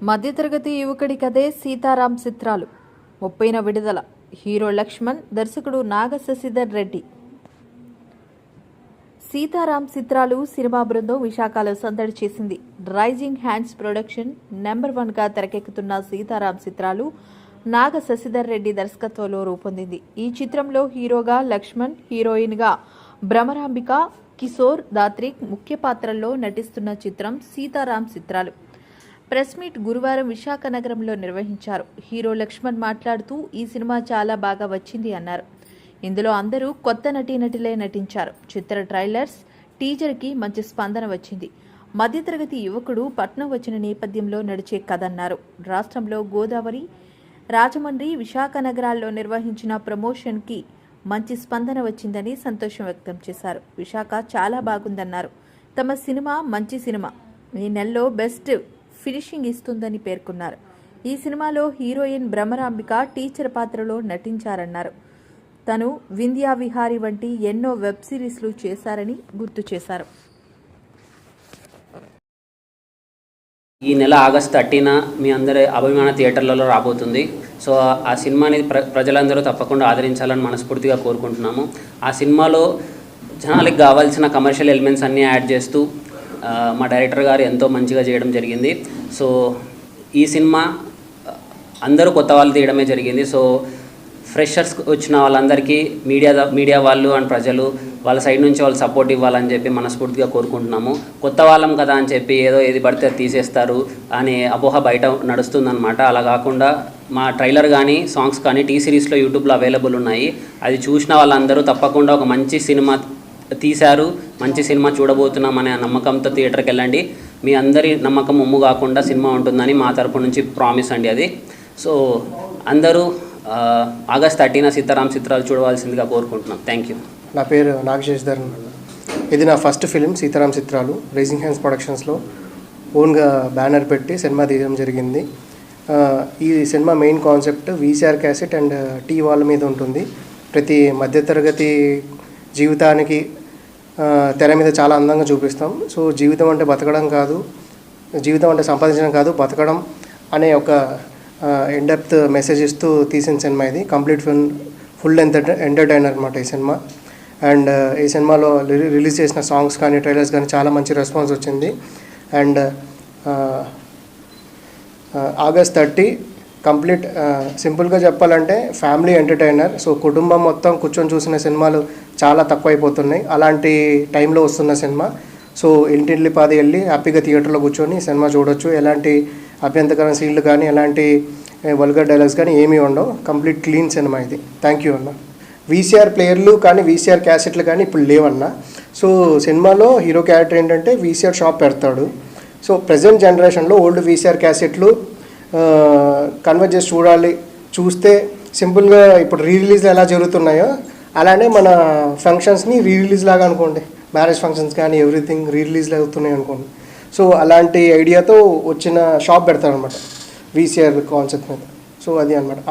మధ్యతరగతి యువకుడి కథే సీతారాం చిత్రాలు 30న విడుదల. హీరో లక్ష్మణ్, దర్శకుడు నాగ శశిధర్ రెడ్డి. సీతారాం చిత్రాలు సినిమా బృందం విశాఖలో సందడి చేసింది. రైజింగ్ హ్యాండ్స్ ప్రొడక్షన్ నెంబర్ 1గా తెరకెక్కుతున్న సీతారాం చిత్రాలు నాగ శశిధర్ రెడ్డి దర్శకత్వంలో రూపొందింది. ఈ చిత్రంలో హీరోగా లక్ష్మణ్, హీరోయిన్గా భ్రమరాంబిక, కిశోర్ దాత్రిక్ ముఖ్య పాత్రల్లో నటిస్తున్న చిత్రం సీతారాం చిత్రాలు. ప్రెస్ మీట్ గురువారం విశాఖ నగరంలో నిర్వహించారు. హీరో లక్ష్మణ్ మాట్లాడుతూ ఈ సినిమా చాలా బాగా వచ్చింది అన్నారు. ఇందులో అందరూ కొత్త నటీనటులే నటించారు. చిత్ర ట్రైలర్స్, టీజర్కి మంచి స్పందన వచ్చింది. మధ్యతరగతి యువకుడు పట్నం వచ్చిన నేపథ్యంలో నడిచే కథ అన్నారు. రాష్ట్రంలో గోదావరి, రాజమండ్రి, విశాఖ నగరాల్లో నిర్వహించిన ప్రమోషన్కి మంచి స్పందన వచ్చిందని సంతోషం వ్యక్తం చేశారు. విశాఖ చాలా బాగుందన్నారు. తమ సినిమా మంచి సినిమా, ఈ నెలలో బెస్ట్ ఫినిషింగ్ ఇస్తుందని పేర్కొన్నారు. ఈ సినిమాలో హీరోయిన్ భ్రమరాంబిక టీచర్ పాత్రలో నటించారన్నారు. తను వింధ్యా విహారీ వంటి ఎన్నో వెబ్ సిరీస్లు చేశారని గుర్తు చేశారు. ఈ నెల ఆగస్టు 30న మీ అందరి అభిమాన థియేటర్లలో రాబోతుంది. సో ఆ సినిమాని ప్రజలందరూ తప్పకుండా ఆదరించాలని మనస్ఫూర్తిగా కోరుకుంటున్నాము. ఆ సినిమాలో జనాలకు కావాల్సిన కమర్షియల్ ఎలిమెంట్స్ అన్నీ యాడ్ చేస్తూ మా డైరెక్టర్ గారు ఎంతో మంచిగా చేయడం జరిగింది. సో ఈ సినిమా అందరూ కొత్త వాళ్ళు తీయడమే జరిగింది. సో ఫ్రెషర్స్ వచ్చిన వాళ్ళందరికీ మీడియా వాళ్ళు అండ్ ప్రజలు వాళ్ళ సైడ్ నుంచి వాళ్ళు సపోర్ట్ ఇవ్వాలని చెప్పి మనస్ఫూర్తిగా కోరుకుంటున్నాము. కొత్త వాళ్ళం కదా అని చెప్పి ఏది పడితే తీసేస్తారు అనే అపోహ బయట నడుస్తుందన్నమాట. అలా కాకుండా మా ట్రైలర్ కానీ సాంగ్స్ కానీ టీ సిరీస్లో యూట్యూబ్లో అవైలబుల్ ఉన్నాయి. అది చూసిన వాళ్ళందరూ తప్పకుండా ఒక మంచి సినిమా తీశారు, మంచి సినిమా చూడబోతున్నాం అనే నమ్మకంతో థియేటర్కి వెళ్ళండి. మీ అందరి నమ్మకం ఒమ్ము కాకుండా సినిమా ఉంటుందని మా తరపు నుంచి ప్రామిస్ అండి అది. సో అందరూ ఆగస్ట్ 30న సీతారాం చిత్రాలు చూడవలసిందిగా కోరుకుంటున్నాం. Thank you. నా పేరు నాగ శశిధర్. ఇది నా ఫస్ట్ ఫిలిం సీతారాం చిత్రాలు. రైజింగ్ హ్యాండ్స్ ప్రొడక్షన్స్లో ఓన్గా బ్యానర్ పెట్టి సినిమా తీయడం జరిగింది. ఈ cinema main concept VCR cassette and టీ వాల్ మీద ఉంటుంది. ప్రతి మధ్యతరగతి జీవితానికి తెర మీద చాలా అందంగా చూపిస్తాం. సో జీవితం అంటే బతకడం కాదు, జీవితం అంటే సంపాదించడం కాదు, బతకడం అనే ఒక ఇన్‌డెప్త్ మెసేజ్ ఇస్తూ తీసిన సినిమా ఇది. కంప్లీట్ ఫుల్ ఎంటర్టైనర్ అనమాట ఈ సినిమా. అండ్ ఈ సినిమాలో రిలీజ్ చేసిన సాంగ్స్ కానీ ట్రైలర్స్ కానీ చాలా మంచి రెస్పాన్స్ వచ్చింది. అండ్ ఆగస్ట్ 30 కంప్లీట్ సింపుల్గా చెప్పాలంటే ఫ్యామిలీ ఎంటర్టైనర్. సో కుటుంబం మొత్తం కూర్చొని చూసిన సినిమాలు చాలా తక్కువైపోతున్నాయి. అలాంటి టైంలో వస్తున్న సినిమా. సో ఇంటింటిపాది వెళ్ళి హ్యాపీగా థియేటర్లో కూర్చొని సినిమా చూడొచ్చు. ఎలాంటి అభ్యంతరకరమైన సీన్లు కానీ ఎలాంటి వల్గర్ డైలాగ్స్ కానీ ఏమీ ఉండవు. కంప్లీట్ క్లీన్ సినిమా ఇది. థ్యాంక్ యూ అన్న. వీసీఆర్ ప్లేయర్లు కానీ వీసీఆర్ క్యాసెట్లు కానీ ఇప్పుడు లేవన్న. సో సినిమాలో హీరో క్యారెక్టర్ ఏంటంటే వీసీఆర్ షాప్ పెడతాడు. సో ప్రజెంట్ జనరేషన్లో ఓల్డ్ వీసీఆర్ క్యాసెట్లు కన్వర్ట్ చేసి చూస్తే సింపుల్గా ఇప్పుడు రిలీజ్లు ఎలా జరుగుతున్నాయో అలానే మన ఫంక్షన్స్ని రిలీజ్ లాగా అనుకోండి. మ్యారేజ్ ఫంక్షన్స్ కానీ ఎవ్రీథింగ్ రిలీజ్లు అవుతున్నాయి అనుకోండి. సో అలాంటి ఐడియాతో వచ్చిన షాప్ పెడతారనమాట వీసీఆర్ కాన్సెప్ట్ మీద. సో అది అనమాట.